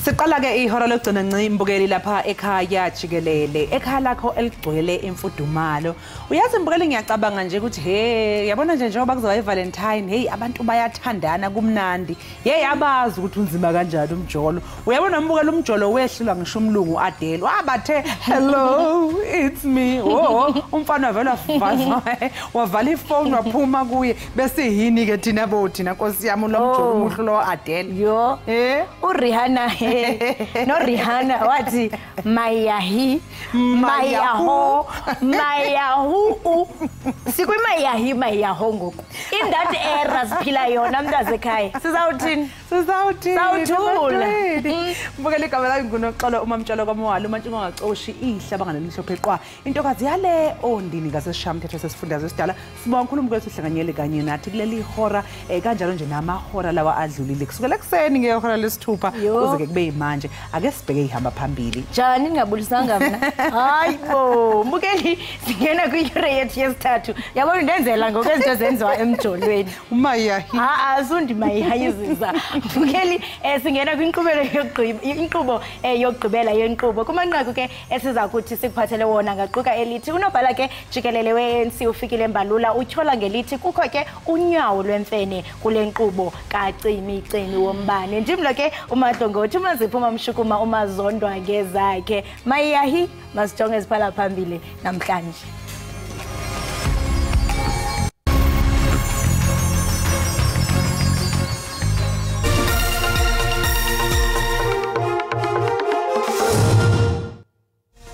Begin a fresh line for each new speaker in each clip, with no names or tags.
Siqala ke ihora lokugcina ncimbukeli lapha ekhaya Jikelele. Ekhaya lakho eligcwele imfudumalo. Uyazi mbukeli ngiyacabanga nje ukuthi hey yabona nje njengoba kuzoba iValentine hey abantu bayathandana kumnandi. Hey abazi ukuthi unzima kanjani umjolo. Uyabona mbukeli umjolo wehlulwa ngisho umlungu Adele. Wabathe hello it's me. Oh umfana vela wavala ifone waphuma kuye bese yini ke thina bothina Nkosi yami lo mjolo umuhlo lo Adele.
Yo uRihanna no Rihanna wathi mayahi mayaho mayahu sikwi mayaho ngoku in that era siphila yona mntaze ekhaya sizawuthini sawuthula mbukele kamela ngunoxolo umamtshalo kwamwalo umantshingo ngacoshi ihlaba ngalelihlo eqwa intokazi yale ondini ngasesishamthetho sesifundazwe esidala sibonga uNkulunkulu kwethu uhlanganyele kanye nathi kuleli hora kanjalo nje namahora lawa adlulile kusukela ekseni ngehora lesithupha kuze ke kube manje ake sibheke ihamba phambili njani ningabulisanga mina hayibo mbukeli singena kuyire yethu yesithathu yabona ndenzela ngokwezinto zenziwa emjolweni
umayahi
asundi mayihayiziza mbukeli singena kwinqubo yokugqibela yenqubo kumanqaku ke esiza kuthi sikuphathele wona ngaquka elithi unobhala ke Jikelele weNC ufikile embalula uthyola ngelithi kukho ke unyawo lwemfene kule nkqubo kacimicimi wombane njimlo ke umadongothi umaziphuma mshukuma umazondwa ngezakhe mayahi masijonge siphala phambili namhlanje.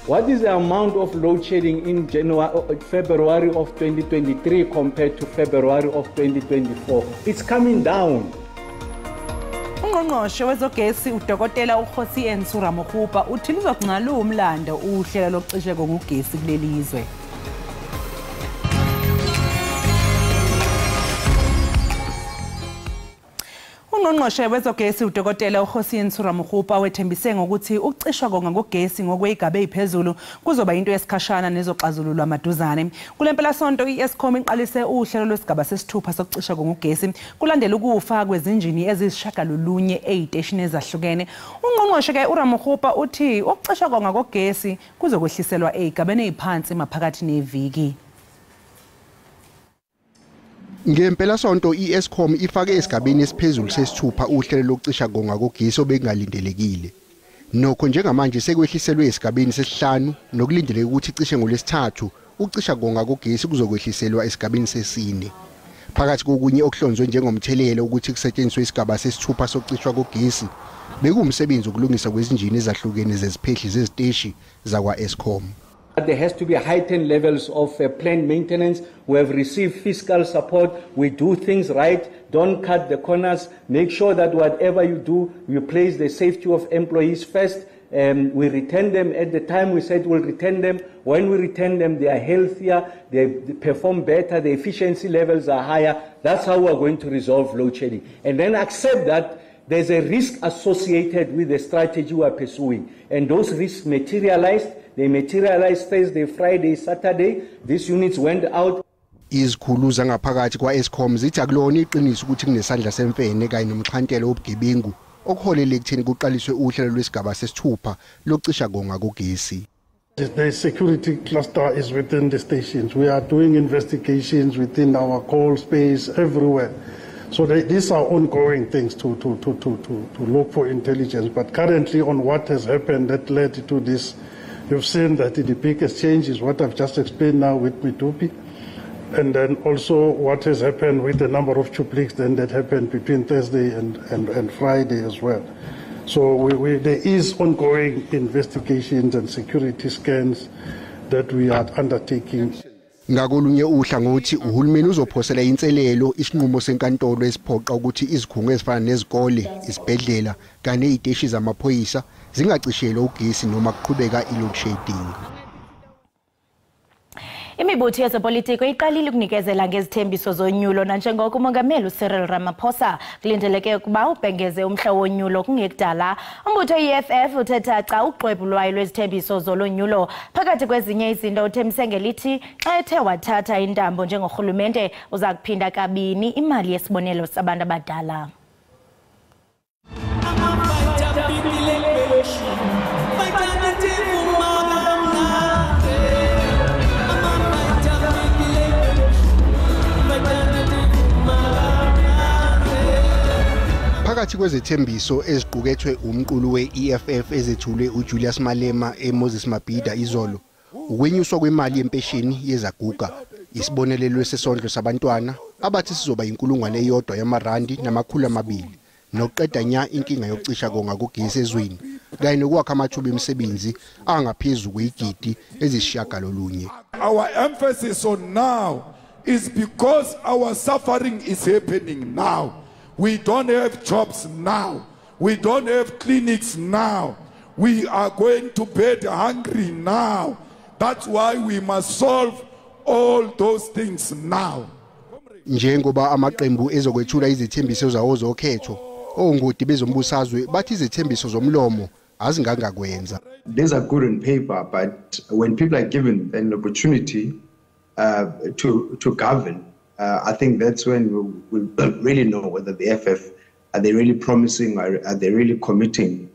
What is the amount of load shedding in February of 2023 compared to February of 2024? It's coming down.
Ungqongqoshe wezogesi udokotela uKhosi Ensuramohupa uthi lizogcina umlando uhlelo lokucisheka ngogesi kulelizwe. Ungqongqoshe wezogesi udokotela uKhosi Ensuramohupa wethembise ngokuthi ukucishwa konga ngogesi ngokwegaba eziphezulu kuzoba into yesikhashana nezoxazululwa maduzane. Kulempela sonto iEskom iqalise uhlelo lwesigaba sesithupha sokucisha ngogesi kulandela ukufa kwezinjini ezisishagalolunye eziteshini ezahlukene. Ungqongqoshe ke uRamohupa uthi ukucisha konga ngogesi kuzokwehliselwa ezigabeni eziphansi maphakathi neviki.
Ngempela sonto iEskom ifake esigabeni esiphezulu sesithupha uhlelo lokucisha konga ngogesi obengalindelekile. Nokho njengamanje sekwehliselwe esigabeni sesihlanu nokulindeleke ukuthi icishe ngolesithathu ukucisha konga ngogesi kuzokwehliselwa esigabeni sesine. Phakathi kokunye okuhlonzwe njengomthelelo ukuthi kusetshenziswe isigaba sesithupha sokucishwa kogesi bekuwumsebenzi ukulungisa kwezinjini ezahlukene zeziphehli zeziteshi zakwaEskom.
There has to be heightened levels of planned maintenance. We have received fiscal support. We do things right. Don't cut the corners. Make sure that whatever you do, you place the safety of employees first. We return them at the time we said we'll return them. When we return them, they are healthier, they perform better, the efficiency levels are higher. That's how we're going to resolve load shedding. And then accept that there's a risk associated with the strategy we're pursuing. And those risks materialized. They materialized Thursday, Friday, Saturday. These units went out.
Izikhulu zangaphakathi kwaEskom zithi akulona iqiniso ukuthi kunesandla semfene kanye nomxhantelo wobugebengu okuholele ekutheni kuqaliswe uhlelo lwesigaba sesithupha lokucisha konga kogesi.
The security cluster is within the stations. We are doing investigations within our call space everywhere. So these are ongoing things to look for intelligence. But currently on what has happened that led to this, you've seen that the biggest change is what I've just explained now with Mitupi. And then also what has happened with the number of chupliks then that happened between Thursday and Friday as well. So there is ongoing investigations and security scans that we are undertaking.
Ngakolunye uhlangothi uhulumeni uzophosela inselelo isinqumo senkantolo esiphoqa ukuthi izikhungo ezifana nezikole, isibhedlela kanye neziteshi zamaphoyisa zingacishelwa ugesi noma kuqhubeka i-load shedding.
Imibutho yezepolitiko iqalile ukunikezela ngezithembiso zonyulo nanjengoko umongameli uCyril Ramaphosa kulindeleke ukuba ubhengeze umhla wonyulo kungekudala. Umbutho iEFF uthetha xa uxwebhu lwayo lwezithembiso zolonyulo phakathi kwezinye izinto uthembise ngelithi xa ethe wathatha intambo njengorhulumente uza kuphinda kabini imali yesibonelelo sabantu abadala.
Phakathi kwezethembiso eziqukethwe umqulu we-EFF ezethulwe uJulius Malema eMoses Mabhida izolo, ukwenyuswa kwemali yempesheni yezaguga, isibonelelo sesondlo sabantwana abathi sizoba R1,000 yama-200 nokuqeda nya inkinga yokucisha konga kugesi ezweni kanye nokwakha amathuba emisebenzi angaphezulu kwezigidi ezisishiyagalolunye.
Our emphasis on now is because our suffering is happening now. We don't have jobs now. We don't have clinics now. We are going to bed hungry now. That's why we must solve all those things now.
Njengoba amaqembu ezokwethula izithembiso zawo zokhetho, ongoti bezombusazwe bathi izithembiso zomlomo azingangakwenza.
These are good on paper, but when people are given an opportunity to govern, I think that's when we really know whether the FF, are they really promising, are they really committing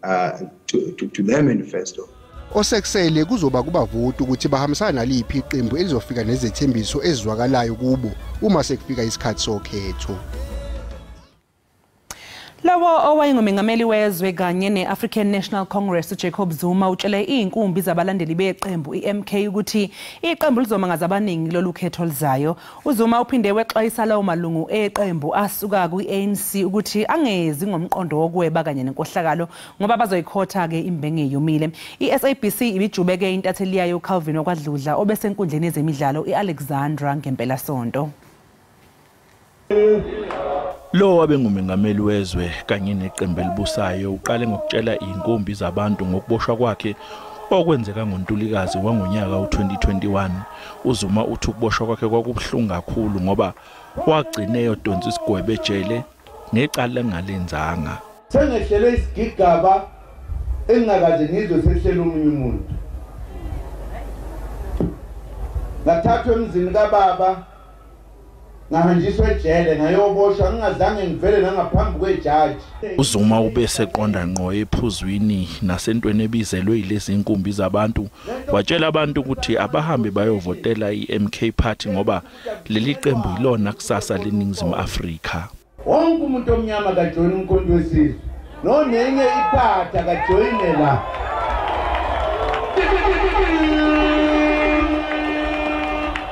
to their manifesto.
Osekusele kuzoba kubavoti ukuthi bahambisana naliphi iqembu elizofika nezethembiso ezizwakalayo kubo uma sekufika isikhathi sokhetho.
Lawo owayengumengameli wezwe kanye ne-African National Congress uJacob Zuma utshele inkumbi zabalandeli beqembu iMK ukuthi iqembu lizomangaza abaningi lolu khetho lizayo. UZuma uphinde wexwayisa lawo malungu eqembu asuka kwi-ANC ukuthi angezi ngomqondo wokweba kanye nenkohlakalo ngoba bazoyikhotha ke imbenge yomile. I-SABC ibijubeke intatheli yayo Calvin okwadludla obesenkundleni yezemidlalo iAlexandra ngempela sonto.
Lo wabengumengameli wezwe kanye neqembu elibusayo uqale ngokutshela inkumbi zabantu ngokuboshwa kwakhe okwenzeka ngoNtulikazi wangonyaka u2021. uZuma uthi ukuboshwa kwakhe kwakubuhlungu kakhulu ngoba wagcine yodonsa isigwebe ejele necala engalenzanga.
Sengehlele isigigaba engakaze ngizwe sehlela umunye umuntu. Ngathathwa emzini kababa ngahanjiswa ejele ngayoboshwa ngingazange ngivele nangaphambi kwejaji.
uZuma ubese qonda ngqo ephuzwini nasentweni ebizelwe yilezi inkumbi zabantu watshela abantu ukuthi abahambe bayovotela iMK party ngoba leli qembu yilona kusasa leNingizimu Afrika.
Wonke umuntu omnyama kajoyina umkhonto wesizwe nonenye iphatha kajoyine la.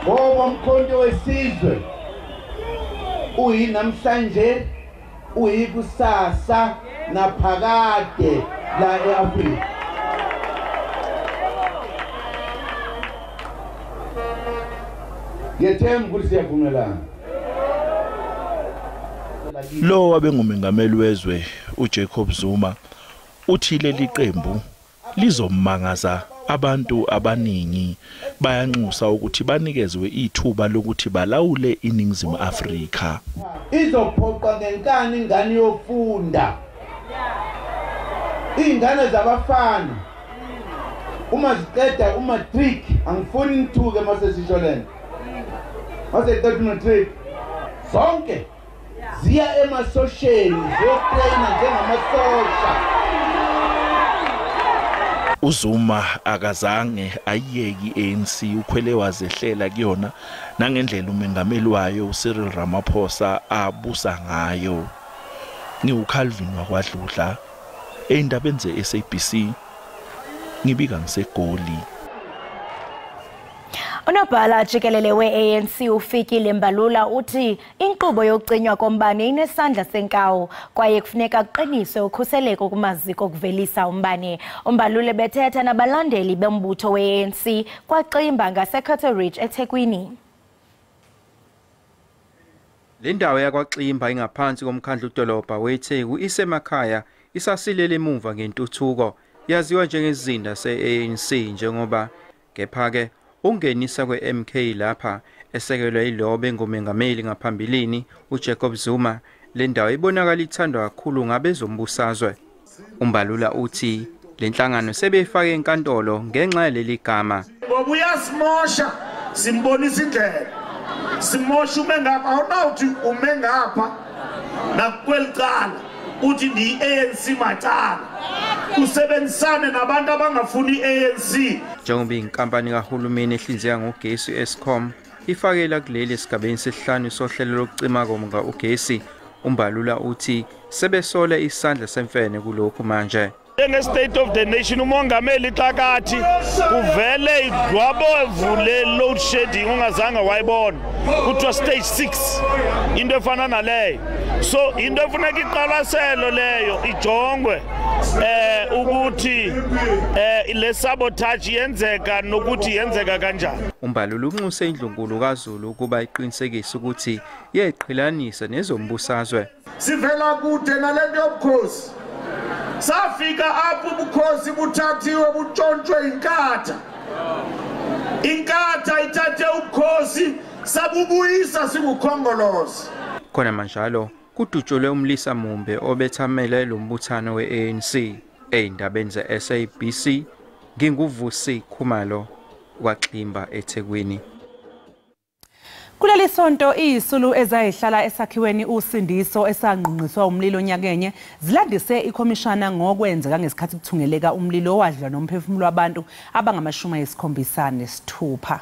Ngoba umkhonto wesizwe uyinamhlanje uyikusasa naphakade la eAfrika. Ngethemba ukuthi siyavumelana.
Lo wabengumengameli wezwe uJacob Zuma uthi leli qembu lizomangaza abantu abaningi bayanxusa ukuthi banikezwe ithuba lokuthi balawule iNingizimu Afrika.
Izophoqa ngenkani ingane yofunda. Ingane zabafana uma ziqeda umatric angifuni ngithuke mase sisholene. Mase qeda umatric zonke ziya emasosheni zokutraina njengamasosha.
uZuma akazange ayeki ANC ukhwele wazehlela kuyona nangendlela umengameli wayo uCyril Ramaphosa abusa ngayo. NgiuCalvin wakwadludla eindabeni zeSABC ngibika ngiseGoli.
Unobhala Jikelele we-ANC ufikile Mbalula uthi inkqubo yokucinywa kombane inesandla senkawu kwaye kufuneka kuqiniswe ukhuseleko kumaziko okuvelisa umbane. uMbalula bethetha nabalandeli bombutho we-ANC kwaCimba ngaseCatteridge eThekwini.
Le ndawo yakwaCimba ingaphansi komkhandlu dolobha weTheku isemakhaya isasilele emuva ngentuthuko yaziwa njengezinda se-ANC njengoba kepha-ke ungenisa kwe-MK lapha esekelwe yilobe ngomengameli ngaphambilini uJacob Zuma. Le ndawo ibonakala ithandwa kakhulu ngabezombusazwe. uMbalula uthi le nhlangano sebeyifake enkantolo ngenxa yaleli gama.
Ngoba uyasimosha simbonisa indlela. Simosha umengapha awunawuthi umengapha nakwelicala uthi ndi ANC macala. Usebenzisane nabantu abangafuni iANC.
Njengoba inkampani kahulumeni ehlinzeka ngogesi Eskom ifakela kuleli esigabeni sesihlanu sohlelo lokucima komga ugesi, Umbalula uthi sebesole isandla semfene kulokhu manje.
State of the nation umongameli xakathi kuvele idwabo evule load shedding ungazange wayibona kuthiwa stage 6 into efana naleyo so into efuneka iqwalaselo leyo ijongwe ukuthi le sabotage yenzeka nokuthi yenzeka kanjani.
Umbalula unxuse indlunkulu kaZulu ukuba iqinisekise ukuthi yeqhilanisa nezombusazwe.
Sivela kude nalento yobukhosi safika apho ubukhosi buthathiwe butshontshwe inkatha ithathe ubukhosi sabubuyisa singukhongolosi.
Khona manjalo kudutshulwe umlisa mumbe obethamele lo mbuthano we-ANC ey'ndabeni ze-SABC nginguvusi Khumalo kwaXimba eThekwini.
Kuleli sonto izisulu ezayihlala esakhiweni usindiso esangqungqiswa umlilo nyakenye zilandise ikhomishana ngokwenzeka ngesikhathi kuthungeleka umlilo owadla nomphefumulo wabantu abangama-76.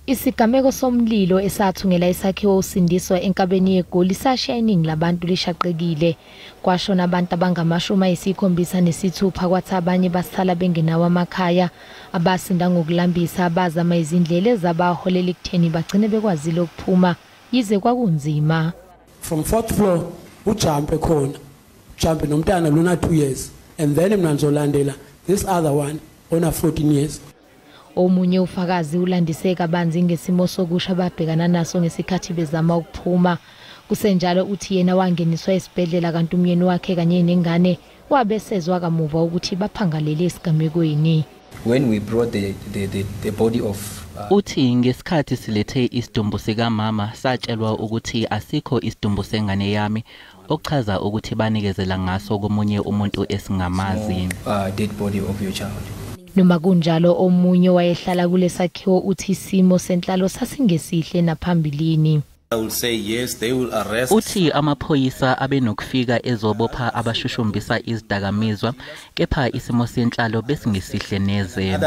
Isigameko somlilo esathungela isakhiwo usindiso enkabeni yeGoli sashiya iningi labantu lishaqekile. Kwashona abantu abangama-76 kwathi abanye basala bengenawo amakhaya. Abasinda ngokulambisa abazama izindlela ezabaholela ekutheni bagcine bekwazile ukuphuma yize kwakunzima.
From 4th floor ujumpe khona. Jumpe nomntana lona 2 years and then mina ngizolandela this other one ona 14 years.
Omunye ufakazi ulandiseka abanzi ngesimo sokusha ababhekana naso ngesikhathi bezama ukuphuma. Kusenjalo uthi yena wangeniswa esibhedlela kanti umyeni wakhe kanye nengane wabesezwa kamuva ukuthi baphangalele esigamekweni.
When we brought the body of
uthi ngesikhathi silethe isidumbu sika mama satshelwa ukuthi asikho isidumbu sengane yami okuchaza ukuthi banikezela ngaso komunye umuntu esingamazi.
Dead body of your child.
Noma kunjalo omunye wayehlala kulesakhiwo uthi isimo senhlalo sasingesihle naphambilini.
I will say yes, they will arrest.
Uthi amaphoyisa abenokufika ezobopha abashushumbisa izidakamizwa kepha isimo senhlalo besingesihle neze.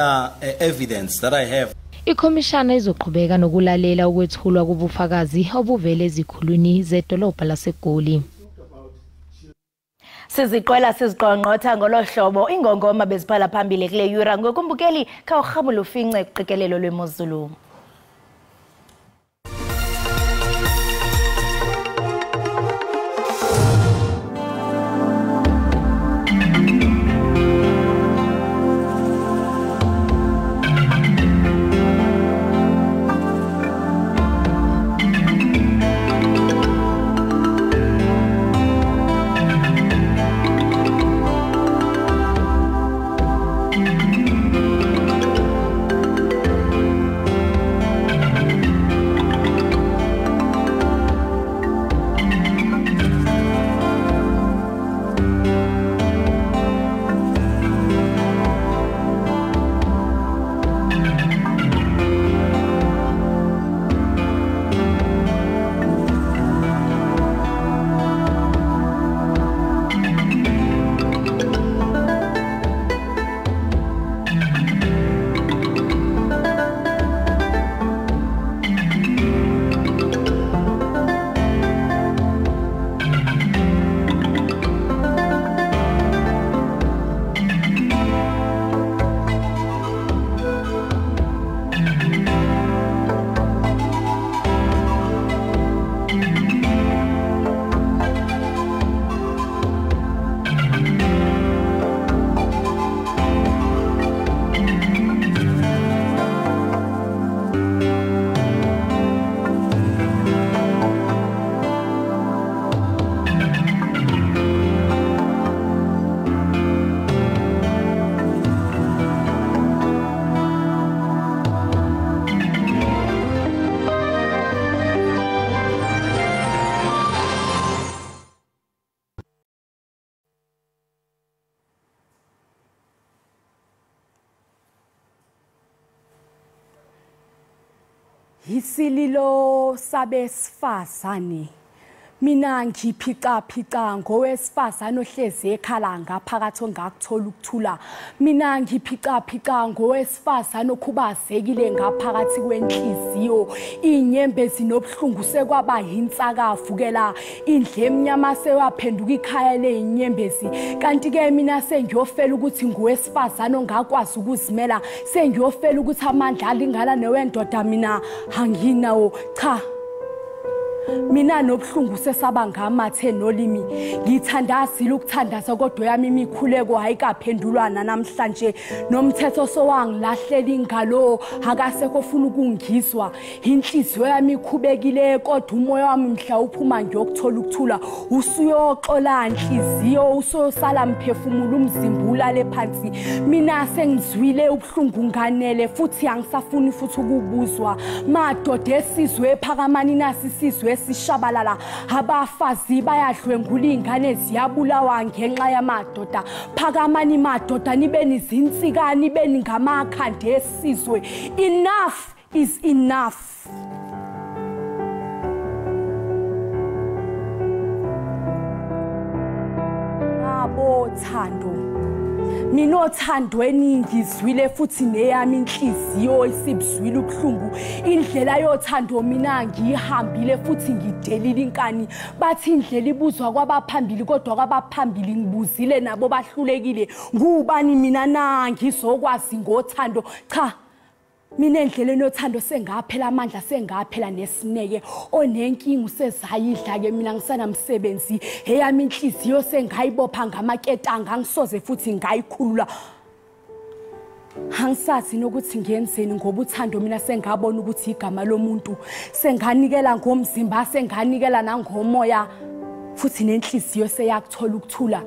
Evidence that I have.
Ikhomishana izoqhubeka nokulalela ukwethulwa kubufakazi obuvele ezikhulwini zedolobha laseGoli.
Siziqwela siziqongqotha ngolohlobo ingongoma beziphala phambili kule yura ngokumbukeli khawuhamula ufince uqikelelo lwemozulu.
Isililo sabesifazane mina ngiphica ngowesifazane ohlezi ekhala ngaphakathi ongakuthola ukuthula mina ngiphica ngowesifazane okhubazekile ngaphakathi kwenhliziyo inyembezi nobhlungu sekwaba yinsakavukela indle emnyama sewaphenduka ikhaya lezinyembezi kanti ke mina sengiyofela ukuthi ngowesifazane ongakwazi ukuzimela sengiyofela ukuthi amandla alingana newendoda mina hanginawo cha mina nobhlungu sesaba ngamathe nolimi ngithandazile ukuthandaza kodwa yami imikhuleko ayikaphendulwana namhlanje nomthetho sowangilahlela ingalo akasekho ufuna ukungizwa inhliziyo yami ikhubekile kodwa umoya wami mhla uphuma ngiyokuthola ukuthula usuyoxola inhliziyo usosala mphefumulo umzimba ulale phansi mina sengizwile ubuhlungu nganele futhi angisafuni futhi ukubuzwa madoda esizwe ephakamani nasisizwe sishabalala abafazi bayadlwengula ingane ziyabulawa ngenxa yamadoda phakamani madoda nibe nizinsika nibe ngamakhanda esizwe enough is enough abothando mina othandweni ngizwile futhi neyami inhliziyo isibuzwile ubuhlungu indlela yothando mina ngihambile futhi ngidelile inkani bathi indlela ibuzwa kwabaphambili kodwa kwabaphambili ngibuzile nabo bahlulekile ngubani mina na ngizokwazi ngothando cha mina endleleni yothando sengaphela amandla sengaphela nesineke onenkingi usezayidla ke mina ngisanamsebenzi eyami inhliziyo sengayibopha ngamaketanga ngisoze futhi ngayikhulula hangisazi nokuthi ngiyenzeni ngoba uthando mina sengabona ukuthi igama lomuntu senganikela ngomzimba senganikela nangomoya futhi nenhliziyo seyakuthola ukuthula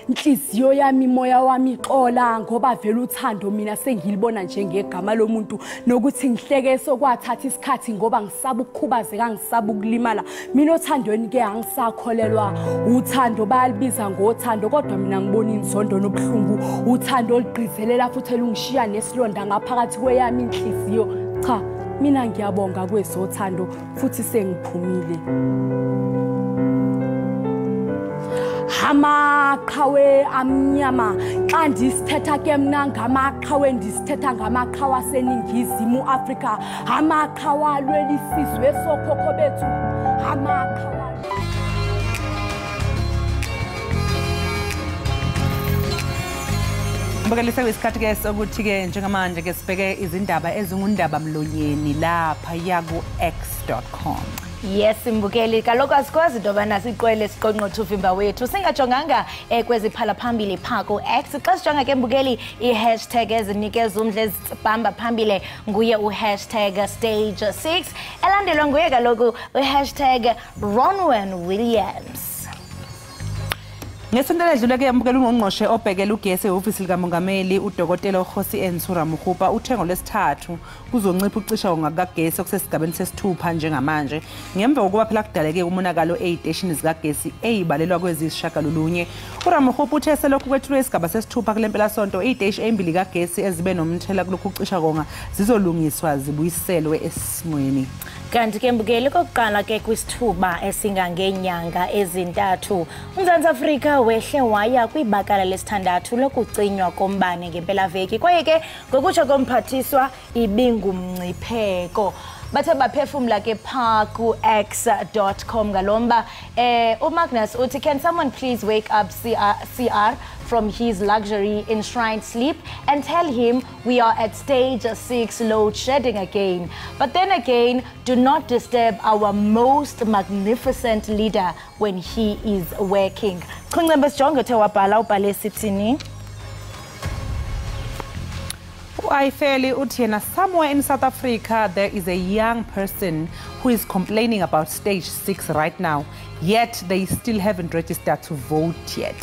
inhliziyo yami moya wami ixola ngoba vele uthando mina sengilibona njengegama lomuntu nokuthi ngihleke sokwathatha isikhathi ngoba ngisaba ukukhubazeka ngisaba ukulimala mina othandweni ke angisakholelwa uthando bayalibiza ngothando kodwa mina ngibona inzondo nobuhlungu uthando olugqizelela futhi elungishiya nesilonda ngaphakathi kweyami inhliziyo cha mina ngiyabonga kwezothando futhi sengiphumile amaqhawe amnyama xa ndisithetha ke mna ngamaqhawe ndisithetha ngamaqhawe aseningizimu Afrika amaqhawe alwelisizwe sokhokho bethu amaqhawe
Mbukelisa kwesikhathi ke sokuthi ke njengamanje ke sibheke izindaba ezingundaba mlonyeni lapha yaku x.com
Yes Mbukeli kaloku asikwazi into bana siqwele siqonqotha uvimba wethu singajonganga kweziphala phambili phako X xa sijonga ke Mbukeli i-hashtag ezinikeza umdla ezibhamba phambili nguye u#stage6 elandelwa nguye kaloku u#Ronwen Williams
Ngesonto ledlule ke Mbukeli ungqongqoshe obhekela ugesi ehhovisi likamongameli uDokotela uKhosi Ensura Muhupa uthengo lesithathu kuzoncipha ucisha ngakagesi okusesigabeni sesithupha njengamanje ngemva kokuba phela kudaleke umonakalo eziteshini zikagesi ezibalelwa kwezishagalolunye uRamuhupa uthe selokhu kwethulwe isigaba sesithupha kulempela sonto iziteshi ezimbili kagesi ezibe nomthela kulokhu ucisha zizolungiswa zibuyiselwe esimweni
kanti ke Mbukeli kokuqala ke kwisithuba esingangenyanga ezintathu uMzantsi Afrika wehle waya kwibakala lesithandathu lokucinywa kombane ngempelaveki kwaye ke ngokutsho komphathiswa ibingumngcipheko bathe baphefumla ke phaku x.com ngalomba uMagnus uthi can someone please wake up CR from his luxury enshrined sleep and tell him we are at stage 6 load shedding again but then again do not disturb our most magnificent leader when he is working Khungcembe sijonge uthe wabhala ubhale sithini
Ayifeli uthi yena somewhere in South Africa there is a young person who is complaining about stage 6 right now yet they still haven't registered to vote yet.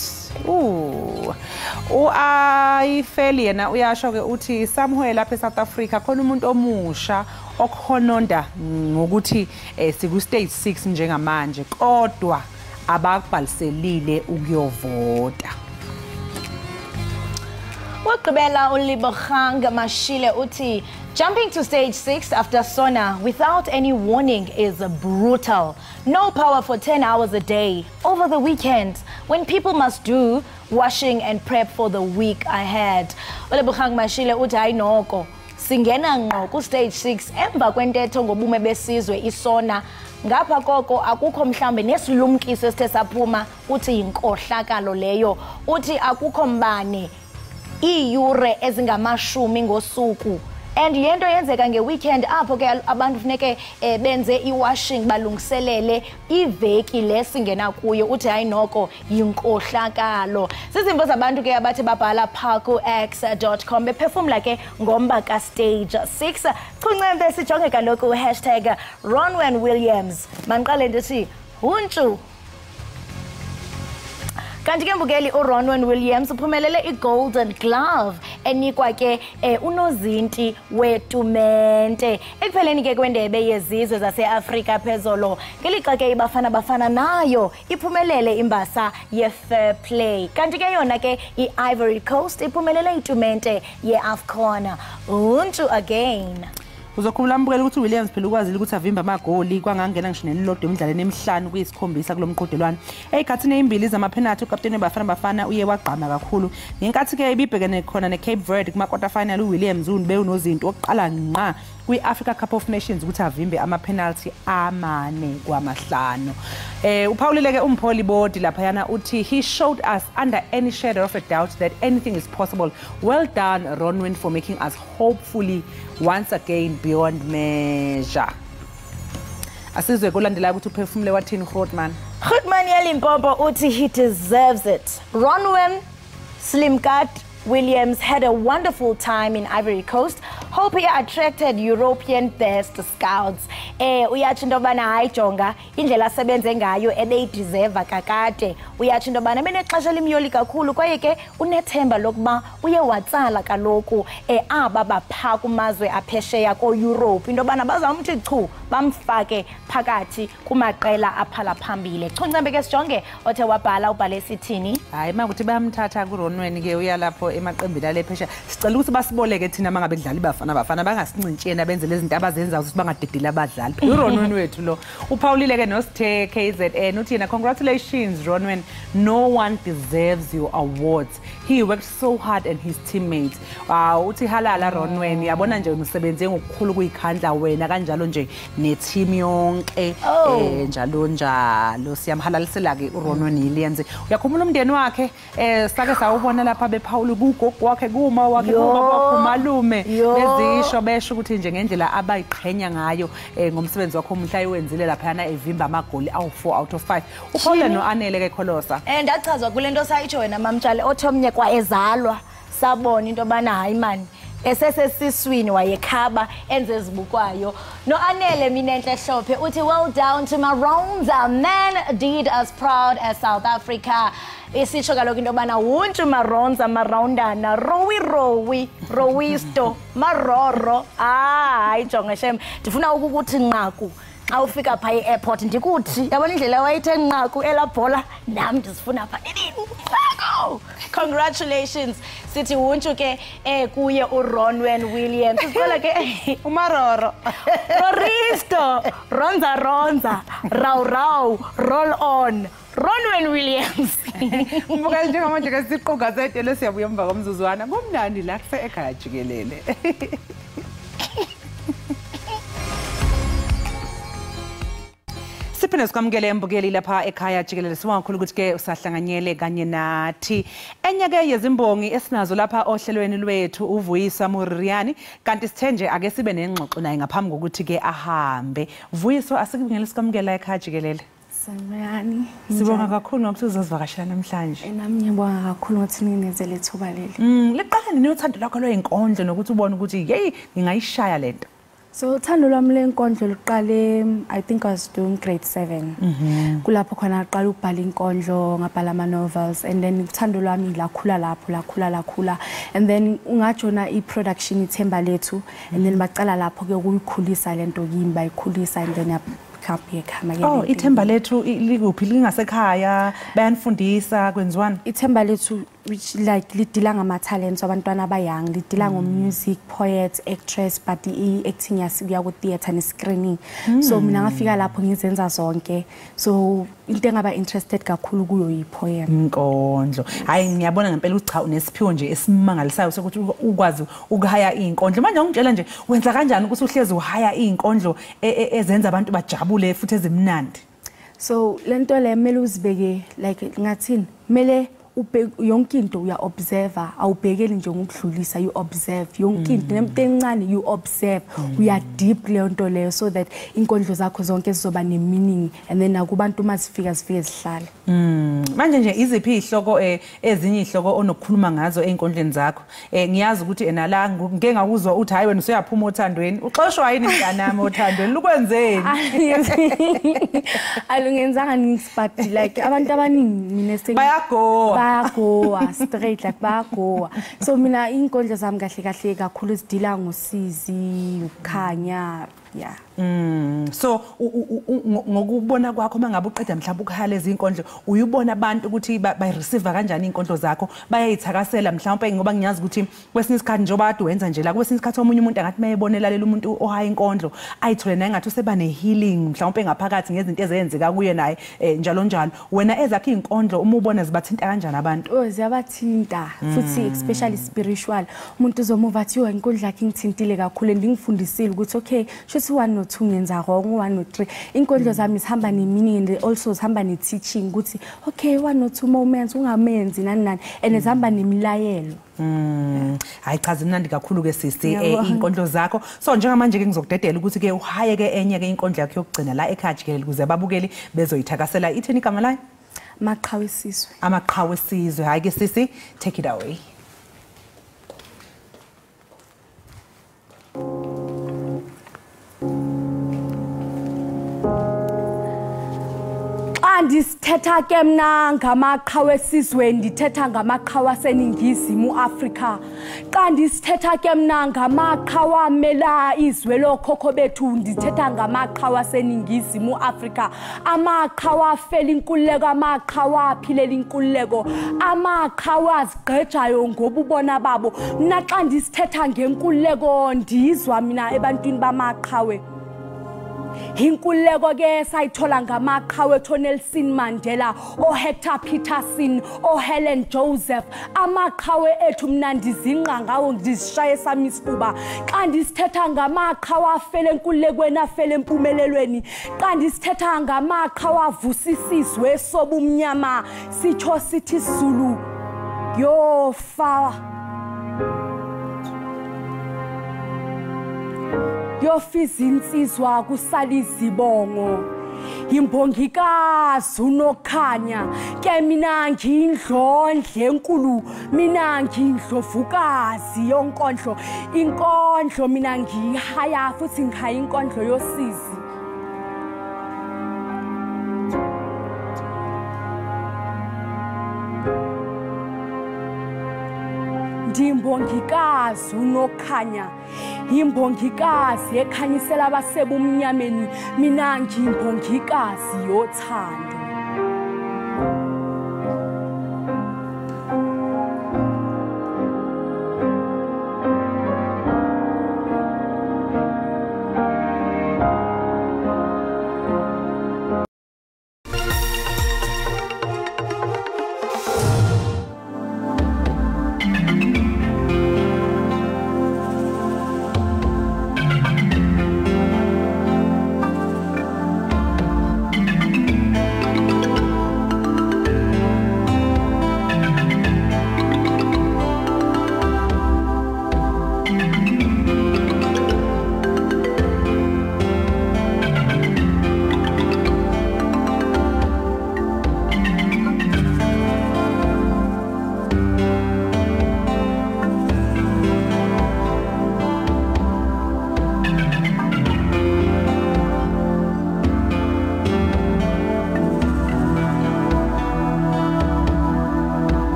Ayifeli yena uyasho ke uthi somewhere lapha eSouth Africa khona umuntu omusha okhononda ngokuthi siku stage 6 njengamanje kodwa abakubhaliselile ukuyovota.
Okugqibela uLibogang Mashile uthi jumping to stage 6 after sauna without any warning is brutal. No power for 10 hours a day over the weekend when people must do washing and prep for the week ahead. uLibogang Mashile uthi hayi noko singena ngqo ku stage 6 emva kwentetho ngobume besizwe isona ngapha koko akukho mhlambe nesilumkiso esithe saphuma uthi inkohlakalo leyo uthi akukho mbane iiyure ezingamashumi ngosuku and lento yenzeka ngeweekend apho ke abantu funeke benze iwashing balungiselele iveki lesingena kuyo uthi hayi noko yinkohlakalo sizimvo zabantu ke abathi babhala parkox.com bephefumula ke ngomba ka stage 6 chuncembe sijonge kaloku #RonwenWilliams manqale ndithi huntshu. Kanti ke mbukeli uRonwenWilliams uphumelele iGolden Glove enikwa ke unozinti wetumente ekupheleni ke kwendebe yezizwe zaseAfrika phezolo ngelixa ke ibafana nayo iphumelele imbasa yefair play kanti ke yona ke iIvory Coast iphumelele itumente yeAfcon. Unto again.
Uzokhulula mbukeli ukuthi Williams phela ukwazile ukuthi avimba amagoli kwangangena ngisho nenilodwa emidlalweni emihlanu kuyisikhombisa kulomqhudelwano. Eyikhathini ezimbili zama-penalty uCaptain Bafana uye wagqama kakhulu. Ngenkathi ke ibibhekene khona neCape Verde kuma quarter final uWilliams unbe unozinto oqala ngqa kwi-Africa Cup of Nations ukuthi avimbe ama-penalty amane kwamahlanu. Uphawulile ke umpholi bodi laphayana uthi he showed us under any shadow of a doubt that anything is possible. Well done Ronwen for making us hopefully once again beyond measure. Asizwe kulandelayo ukuthi uphefumule wathini Grootman.
Grootman yaLimpopo uthi he deserves it. Ronwen Slimkat Williams had a wonderful time in Ivory Coast. Hope he attracted European best scouts. Uyathi into bana hayi jonga indlela asebenze ngayo ebeyideserve kakade. Uyathi into bana benexesha limyoli kakhulu kwaye ke unethemba lokuba uye watsala kaloku aba bapha kumazwe aphesheya ko-Europe into bana bazamthi chu bamfake phakathi kumaqela aphala phambili. Chuncembe ke sijonge othe wabhala ubhale sithini.
Hayi makuthi bayamthatha kuRonwen ke uyalapho emaqembini alephesha. Sicela ukuthi basiboleke thina mangabe dlali bafana bangasincintshe nabenze lezi zinto abazenza ukuthi bangadedile abadlali. uRonwen wethu lo. Uphawulile ke noSithe KZN uthi yena congratulations Ronwen, no one deserves your awards. He worked so hard and his teammates. Uthi halala Ronwen yabona nje umsebenze ngokukhulu kuyikhandla wena kanjalo nje neteam yonke njalo siyamhalalisela ke uRonwen Williams. Uyakhumbula umndeni wakhe sake sawubona lapha bephawula kugogo wakhe kuma wakhe kubaba malume bezisho besho ukuthi nje ngendlela abayiqhenya ngayo ngomsebenzi wakhe omuhle ayewenzile lapha yana evimba amagoli awu4 out of 5. Uphawula noAnele ke Kholosa.
Ndachazwa kulento sayitsho wena mamtshale othomnye kwa ezalwa sabona into bana hayi man esesesiswini wayekhaba enze ezibukwayo. noAnele mina enhle hlophe uthi well down to Maroons, a man did us proud as South Africa. Isitsho kaloku into bana wuntshu Maroons amaroundana rowisto maroro hayi jonga shem ndifuna ukuthi nqaku xa ufika pha e-airport ndikuthi yabona indlela wayithe nqaku elabhola nami ndisifuna pha congratulations sithi wuntshu ke kuye uRonwen Williams sicela ke umaroro roristo ronza raw roll on Ronwen Williams.
Mbukeli njengamanje ke siqoqa zethu lesiyabuya emva komzuzwana ngomnandi la Ekhaya Jikelele. Siphinde sikwamukele mbukeli lapha Ekhaya Jikelele siwakhulu ukuthi ke usahlanganyele kanye nathi. Enye ke yezimbongi esinazo lapha ohlelweni lwethu uVuyiswa Muriyani kanti sithe nje ake sibe nengxoxo naye ngaphambi kokuthi ke ahambe. Vuyiswa asikubingela sikwamukela Ekhaya Jikelele.
Sanibonani.
Sibonga kakhulu ngokuthi uzosivakashela namhlanje.
Nami ngiyabonga kakhulu ukuthi ninezele ithuba leli.
Liqala nini uthando lwakho lweyinkondlo nokuthi ubone ukuthi hey ngingayishaya lento?
So uthando lwami lenkondlo luqale I think I was doing grade 7. Kulapho khona aqala ukubhala inkondlo ngabhala ama novels and then uthando lwami lakhula and then ungajona iproduction iThemba Lethu and then baqala lapho ke ukuyikhulisa lento kimi bayikhulisa and then
iThemba Lethu likuphi lingasekhaya bayanifundisa kwenziwani?
iThemba Lethu which like lidila ngama talents abantwana abayang lidila music, poet, actress, but acting yasiya ku theater ne screening. So mina ngafika lapho ngizenza zonke. So into engaba interested kakhulu kuyo yipoem.
Inkondlo. Hayi ngiyabona ngempela ucha unesiphiwo nje esimangalisayo sokuthi ukwazi ukuhaya inkondlo. Manje ungitshela nje wenza kanjani ukuthi uhlezi uhaya inkondlo ezenza abantu bajabule futhi ezimnandi?
So lento le mele uzibeke like ngathini mele yonke into uya observer awubhekeli nje ngokudlulisa you observe yonke into nento encane you observe uya deep le nto leyo so that inkondlo zakho zonke zizoba ne meaning and then akubantu mazifika zihlala.
Manje nje iziphi ihloko ezinye ihloko onokukhuluma ngazo einkondleni zakho ngiyazi ukuthi enala ngeke ngakuzwa uthi hayi wena useyaphuma othandweni uxoshwa yini mntanami othandweni lukwenzeni?
Alungenzanga ngispat like abantu abaningi mina bayagoa straight like bayagoa. So mina inkondlo zami kahle kahle kakhulu zidila ngosizi ukukhanya. Yeah.
So ngokubona kwakho mangabe uqeda mhlawumbe ukuhala lezi inkondlo uyubona abantu ukuthi ba receive kanjani inkondlo zakho bayayithakasela mhlawumbe ngoba ngiyazi ukuthi kwesinye isikhathi njoba kade wenza nje la kwesinye isikhathi omunye umuntu angathi mayebonela lelo umuntu ohaya inkondlo ayithole naye ngathi useba ne healing mhlawumbe ngaphakathi ngezinto ezenzeka kuye naye njalo njalo wena ezakhe inkondlo uma ubona zibathinta kanjani abantu?
Ziyabathinta futhi especially spiritual umuntu uzomuva athi yo inkondlo yakhe ngithintile kakhulu ndingifundisile ukuthi okay shothi 1 no 2 ngenza wrong 1 no 3 inkondlo zami sihamba ne meaning and also sihamba ne teaching ukuthi okay 1 no 2 moments ungamenzi nani and zihamba nemilayelo.
Hayi cha zimnandi kakhulu ke sisi inkondlo zakho. So njengamanje ke ngizokudedela ukuthi ke uhaye ke enye ke inkondlo yakho yokugcina la ekhaya Jikelele ukuze ababukeli bezoyithakasela ithini igama layo?
Amaqhawe esizwe.
Amaqhawe esizwe. Hayi ke sisi take it away.
Andisithetha ke mna ngamaqhawe esizwe ndithetha ngamaqhawe aseningizimu Afrika. Xa ndisithetha ke mna ngamaqhawe amela izwe lokhokho bethu ndithetha ngamaqhawe aseningizimu Afrika. Amaqhawe afela inkululeko, amaqhawe aphilela inkululeko, amaqhawe azigqejayo ngobubona babo. Mna xa ndisithetha ngenkululeko ndizwa mina ebantwini bamaqhawe. Inkululeko ke sayithola ngamaqhawe Nelson Mandela, Hector Peterson, Helen Joseph. Amaqhawe ethu mna ndizinqa ngawo ndizishaye sami isifuba. Xa ndisithetha ngamaqhawe afele enkululekweni afele empumelelweni. Xa ndisithetha ngamaqhawe avusisizwe esobumnyama sitsho sithi Zulu yofa yofiza insizwa kusala izibongo. Imbongikazi unokhanya ke mina ngindlondle enkulu, mina ngindlovukazi yonkondlo. Inkondlo mina ngihaya futhi ngihaya inkondlo yosizi. Ndimbongikazi unokhanya, imbongikazi ekhanyisela abasebumnyameni, mina ngimbongikazi yothando.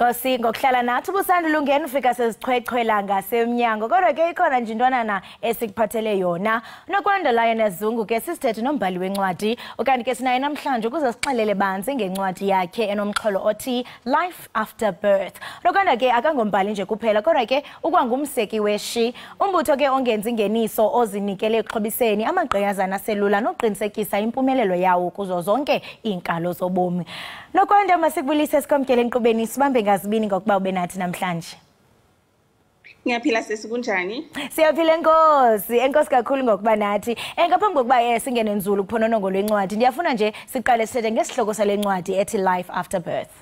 Nkosi ngokuhlala nathi ubusandula ungena ufika sesichwechwela ngasemnyango kodwa ke ikhona nje intwana esikuphathele yona nokwanda Lioness Zungu ke sisithethe nombhali wencwadi okanye ke sinaye namhlanje ukuze sixelele banzi ngencwadi yakhe enomxholo othi Life After Birth. Nokwanda ke akangombhali nje kuphela kodwa ke ukwangumseki weshi umbutho ke ongenza ingeniso ozinikele exhobiseni amagqiyazana selula noqinisekisa impumelelo yawo kuzo zonke inkalo zobomi. Nokwanda masikubulise sikomkele enkqubeni sibambe ngazibini ngokuba ube nathi namhlanje.
Ngiyaphila sesikunjani?
Siyaphila Nkosi, enkosi kakhulu ngokuba nathi. Ngaphambi kokuba singene nzulu kuphononongo lwencwadi, ndiyafuna nje siqale sithethe ngesihloko sale ncwadi ethi Life After Birth.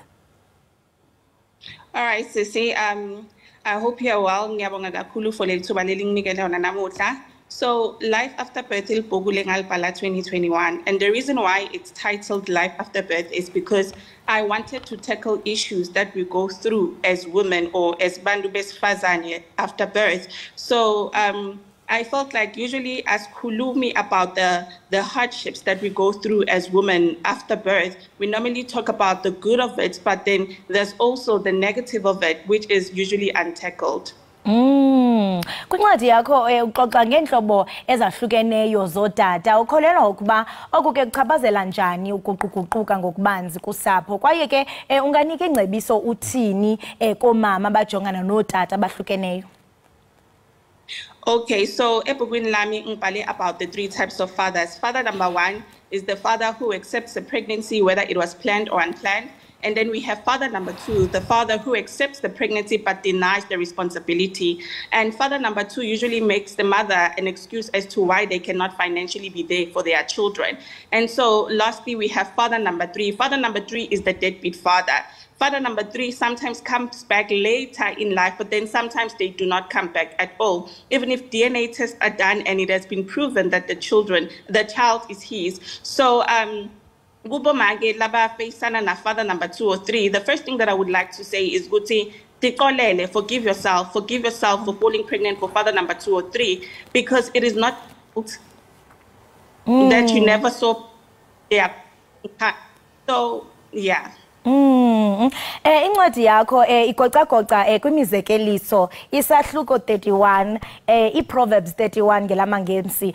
All right, Sisi, I hope you are well. Ngiyabonga kakhulu for le thuba lelinginikele lona namuhla. So, Life After Birth ilibhuku lengalibhala 2021, and the reason why it's titled Life After Birth is because I wanted to tackle issues that we go through as women or as bantu besifazane after birth. So, I felt like usually as khulumi about the hardships that we go through as women after birth, we normally talk about the good of it, but then there's also the negative of it, which is usually untackled.
Kwincwadi yakho uxoxa ngenhlobo ezahlukeneyo zodata ukholelwa ukuba okuke kuchaphazela njani ukuguquguquka ngokubanzi kusapho kwaye ke unganika ingcebiso uthini komama abajongana notata abahlukeneyo.
Okay, so ebhukwini lami ngibhale about the 3 types of fathers. Father number 1 is the father who accepts the pregnancy whether it was planned or unplanned. And then we have father number 2, the father who accepts the pregnancy but denies the responsibility. And father number 2 usually makes the mother an excuse as to why they cannot financially be there for their children. And so lastly, we have father number 3. Father number 3 is the deadbeat father. Father number 3 sometimes comes back later in life, but then sometimes they do not come back at all. Even if DNA tests are done and it has been proven that the child is his. So, laba facana na father number 2 or 3, the first thing that I would like to say is Jikelele, forgive yourself for falling pregnant for father number 2 or 3, because it is not that you never saw their so yeah.
Incwadi yakho igocagoca kwimizekeliso isahluko 31 iProverbs 31 ngelamangesi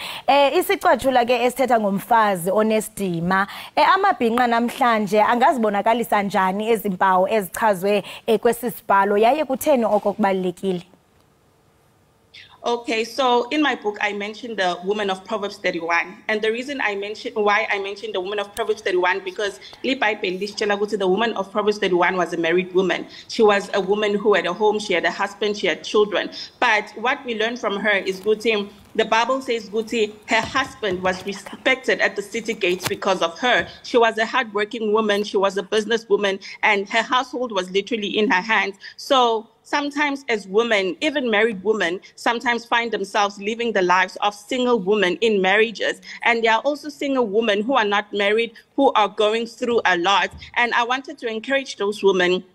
isicatshula ke esithetha ngomfazi onesidima amabhinqa namhlanje angazibonakalisa njani ezimpawu ezichazwe kwesisibhalo yaye kutheni okubalekile.
Okay, so in my book, I mentioned the woman of Proverbs 31. And the reason why I mentioned the woman of Proverbs 31, because the woman of Proverbs 31 was a married woman. She was a woman who had a home, she had a husband, she had children. But what we learned from her is the Bible says her husband was respected at the city gates because of her. She was a hardworking woman, she was a businesswoman, and her household was literally in her hands. So sometimes as women, even married women, sometimes find themselves living the lives of single women in marriages. And there are also single women who are not married, who are going through a lot. And I wanted to encourage those women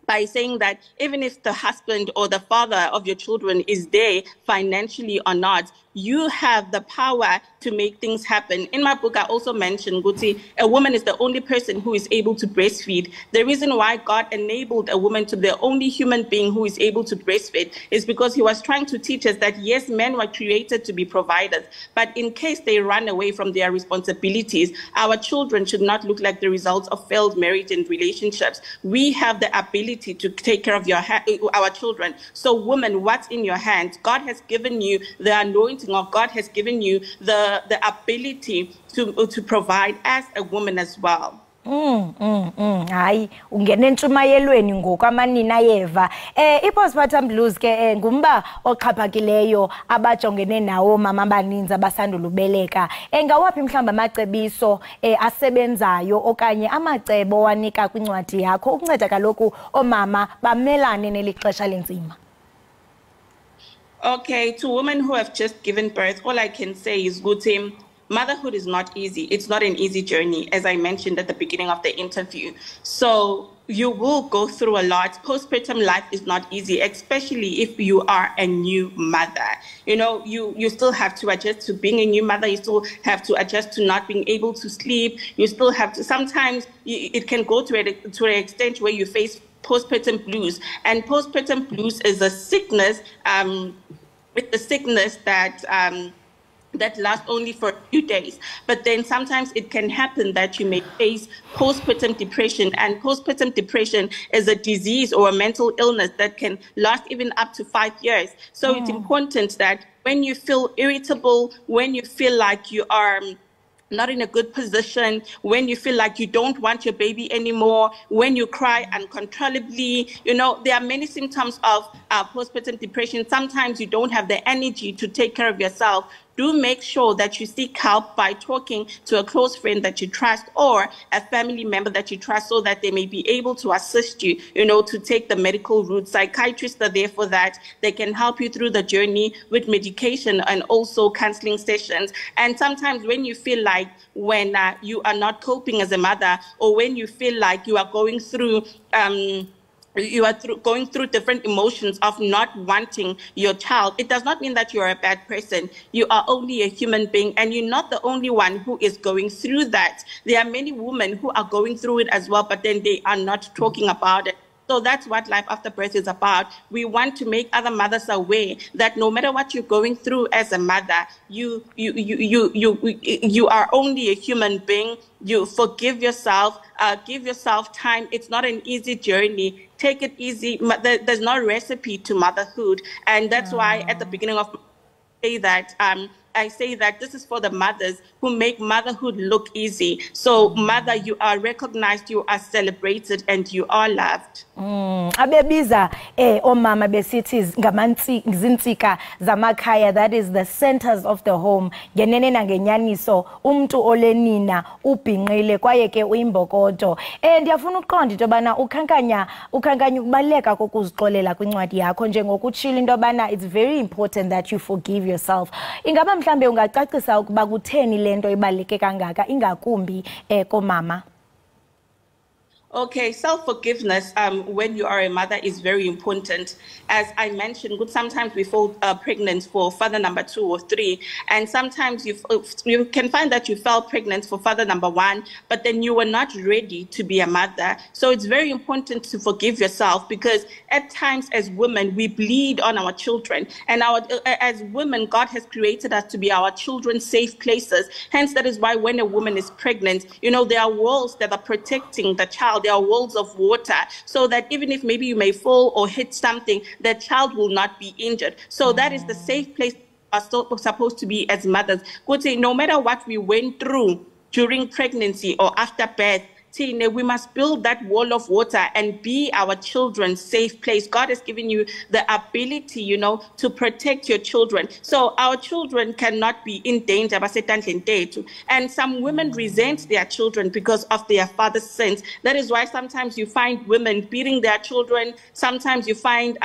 by saying that even if the husband or the father of your children is there financially or not, you have the power to make things happen. In my book, I also mentioned, a woman is the only person who is able to breastfeed. The reason why God enabled a woman to be the only human being who is able to breastfeed is because he was trying to teach us that, yes, men were created to be providers, but in case they run away from their responsibilities, our children should not look like the results of failed marriage and relationships. We have the ability to take care of our children. So woman, what's in your hands? God has given you the anointing of God, has given you the ability to provide as a woman as well.
Hayi ungena entshumayelweni ngokwamanina yeva postpartum blues ke ngumba oxhaphakileyo abajongene nawo mama abaninzi abasandula ubeleka ngawaphi mhlamba amacebiso asebenzayo okanye amacebo wanika kwincwadi yakho ukunceda kaloku omama bamelane nelixesha lenzima.
Okay, to women who have just given birth, all I can say is motherhood is not easy. It's not an easy journey, as I mentioned at the beginning of the interview. So you will go through a lot. Postpartum life is not easy, especially if you are a new mother. You know, you still have to adjust to being a new mother. You still have to adjust to not being able to sleep. You still have to, sometimes it can go to an extent where you face postpartum blues. And postpartum blues is a sickness, it's a sickness that that lasts only for a few days. But then sometimes it can happen that you may face postpartum depression, and postpartum depression is a disease or a mental illness that can last even up to 5 years. So it's important that when you feel irritable, when you feel like you are not in a good position, when you feel like you don't want your baby anymore, when you cry uncontrollably, there are many symptoms of postpartum depression. Sometimes you don't have the energy to take care of yourself. Do make sure that you seek help by talking to a close friend that you trust or a family member that you trust, so that they may be able to assist you, to take the medical route. Psychiatrists are there for that. They can help you through the journey with medication and also counseling sessions. And sometimes when you feel like when you are not coping as a mother, or when you feel like you are going through going through different emotions of not wanting your child, it does not mean that you're a bad person. You are only a human being, and you're not the only one who is going through that. There are many women who are going through it as well, but then they are not talking about it. So that's what Life After Birth is about. We want to make other mothers aware that no matter what you're going through as a mother, you are only a human being. You forgive yourself, give yourself time. It's not an easy journey. Take it easy. There's no recipe to motherhood. And that's why at the beginning of I say that this is for the mothers who make motherhood look easy. So mother, you are recognized, you are celebrated, and you are loved.
Abebiza omama besithi izinsika zamakhaya, that is the centers of the home. Ngenene na ngenyaniso umuntu olenina ubhinqile kwaye ke uyimbokodo. Ndiyafuna uqonda into bana ukhankanya ukubaleka kokuzixolela kwincwadi yakho njengokutshila into bana it's very important that you forgive yourself. Ingaba mhlambe ungacacisa ukuba kutheni lento ibaleke kangaka ingakumbi komama?
Okay, self-forgiveness when you are a mother is very important. As I mentioned, sometimes we fall pregnant for father number 2 or 3, and sometimes you can find that you fell pregnant for father number 1, but then you were not ready to be a mother. So it's very important to forgive yourself, because at times as women, we bleed on our children, and as women, God has created us to be our children's safe places. Hence, that is why when a woman is pregnant, there are walls that are protecting the child. There are walls of water, so that even if maybe you may fall or hit something, the child will not be injured. So that is the safe place are supposed to be as mothers. Good say, no matter what we went through during pregnancy or after birth, we must build that wall of water and be our children's safe place. God has given you the ability, to protect your children. So our children cannot be in danger. And some women resent their children because of their father's sins. That is why sometimes you find women beating their children. Sometimes you find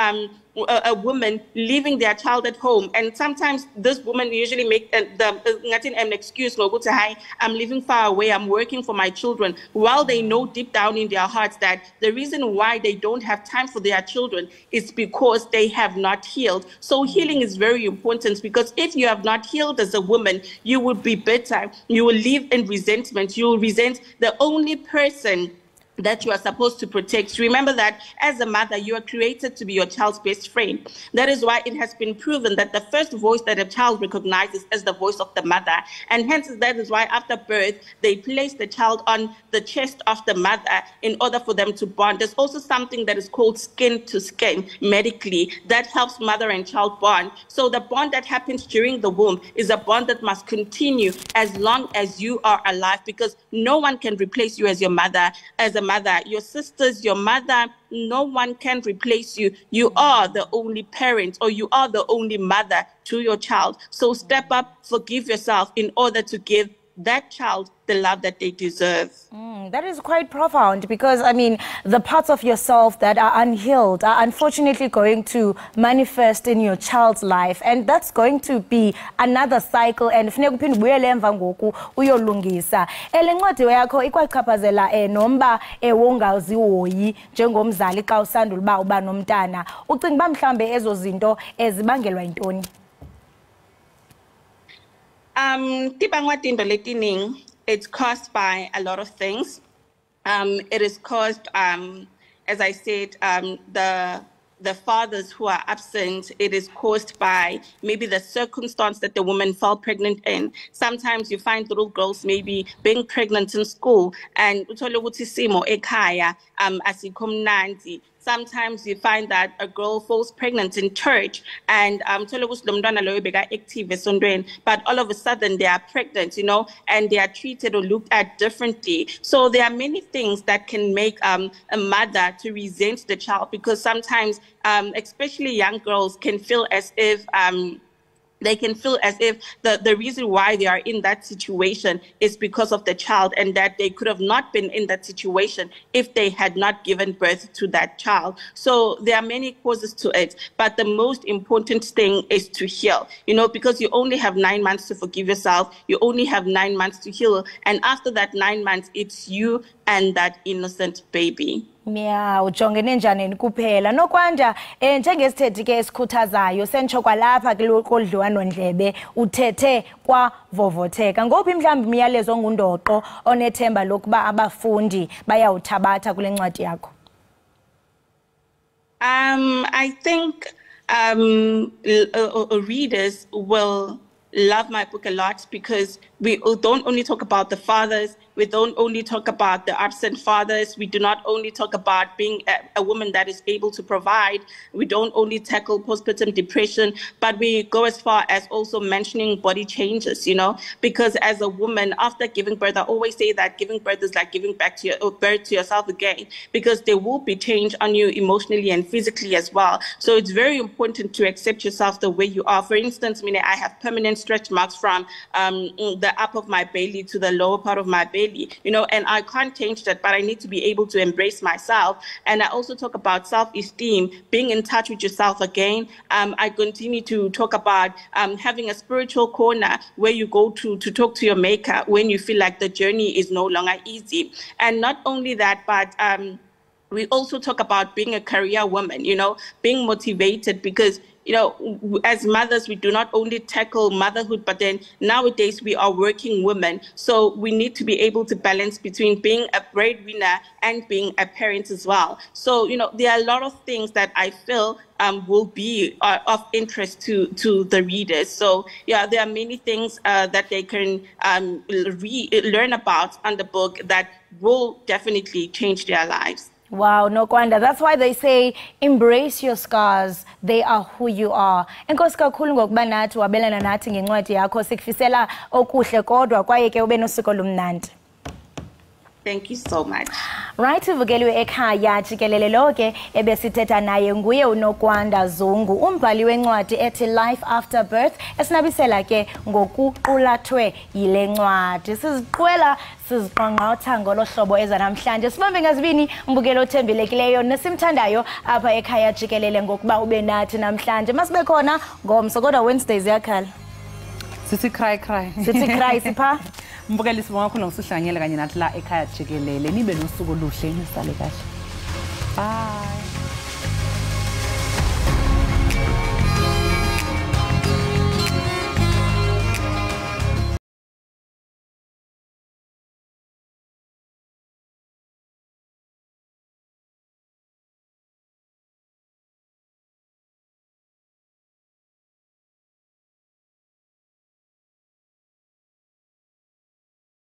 a woman leaving their child at home, and sometimes this woman usually make an excuse. I'm living far away, I'm working for my children, while they know deep down in their hearts that the reason why they don't have time for their children is because they have not healed. So healing is very important, because if you have not healed as a woman, you will be bitter, you will live in resentment, you will resent the only person that you are supposed to protect. Remember that as a mother, you are created to be your child's best friend. That is why it has been proven that the first voice that a child recognizes is the voice of the mother. And hence, that is why after birth, they place the child on the chest of the mother in order for them to bond. There's also something that is called skin to skin medically that helps mother and child bond. So the bond that happens during the womb is a bond that must continue as long as you are alive, because no one can replace you as your mother, your sisters, your mother. No one can replace you. You are the only parent, or you are the only mother to your child. So step up, forgive yourself in order to give that child the love that they deserve.
That is quite profound, because I mean, the parts of yourself that are unhealed are unfortunately going to manifest in your child's life, and that's going to be another cycle. And funeka uphinde ubuyele emva ngoku uyolungisa. Le ncwadi yakho ikwachaphazela nomba wongazihoyi njengomzali xa usandula uba uba nomntana. Ucinga uba mhlambe ezo zinto ezibangelwa yintoni?
It's caused by a lot of things. It is caused as I said, the fathers who are absent, it is caused by maybe the circumstance that the woman fell pregnant in. Sometimes you find little girls maybe being pregnant in school and uthole ukuthi simo ekhaya asikho mnandi. Sometimes you find that a girl falls pregnant in church and active, but all of a sudden they are pregnant, and they are treated or looked at differently. So there are many things that can make a mother to resent the child, because sometimes, especially young girls, can feel as if the reason why they are in that situation is because of the child, and that they could have not been in that situation if they had not given birth to that child. So there are many causes to it, but the most important thing is to heal, because you only have 9 months to forgive yourself. You only have 9 months to heal. And after that 9 months, it's you and that innocent baby.
Miyawu jongene njani kuphela nokwanja njengesithethi ke esikhuthazayo sentsho kwalapha kodliwano ndlebe uthethe kwa vovotheka ngophi mhlawumbe imiyalezo ongundoqo onethemba lokuba abafundi bayawuthabatha kule ncwadi yakho?
I think readers will love my book a lot, because we don't only talk about the fathers, we don't only talk about the absent fathers, we do not only talk about being a woman that is able to provide, we don't only tackle postpartum depression, but we go as far as also mentioning body changes, because as a woman, after giving birth, I always say that giving birth is like giving birth to yourself again, because there will be change on you emotionally and physically as well. So it's very important to accept yourself the way you are. For instance, I have permanent stretch marks from the up of my belly to the lower part of my belly, and I can't change that, but I need to be able to embrace myself. And I also talk about self-esteem, being in touch with yourself again. I continue to talk about having a spiritual corner where you go to talk to your maker when you feel like the journey is no longer easy. And not only that, but we also talk about being a career woman, being motivated, because as mothers, we do not only tackle motherhood, but then nowadays we are working women. So we need to be able to balance between being a breadwinner and being a parent as well. So, there are a lot of things that I feel will be of interest to the readers. So, yeah, there are many things that they can learn about on the book that will definitely change their lives.
Wow, Nokwanda, that's why they say embrace your scars, they are who you are. Enkosi kakhulu ngokuba nathi wabelana nathi ngencwadi yakho, sikufisela okuhle kodwa kwaye ke ube nosuku lumnandi.
Thank you so much.
Right, uvukeliwe Ekhaya Jikelele lo ke ebesithetha naye nguye uNokwanda Zungu, umbhali wencwadi ethi Life After Birth, esinabisela ke ngokuqulathwe yile ncwadi. Siziqwela siziqongqotha ngolo hlobo eza namhlanje. Sibambe ngazibini mbukelo othembelekileyo nesimthandayo apha Ekhaya Jikelele ngokuba ube nathi namhlanje. Masibe khona ngomso kodwa Wednesdays yakhala.
Sithi cry.
Sithi cry sipha.
Mbukeli sibonga kakhulu ngokusihlanganyela kanye nathi la Ekhaya Jikelele. Nibe nosuku oluhle nisale kahle. Bye.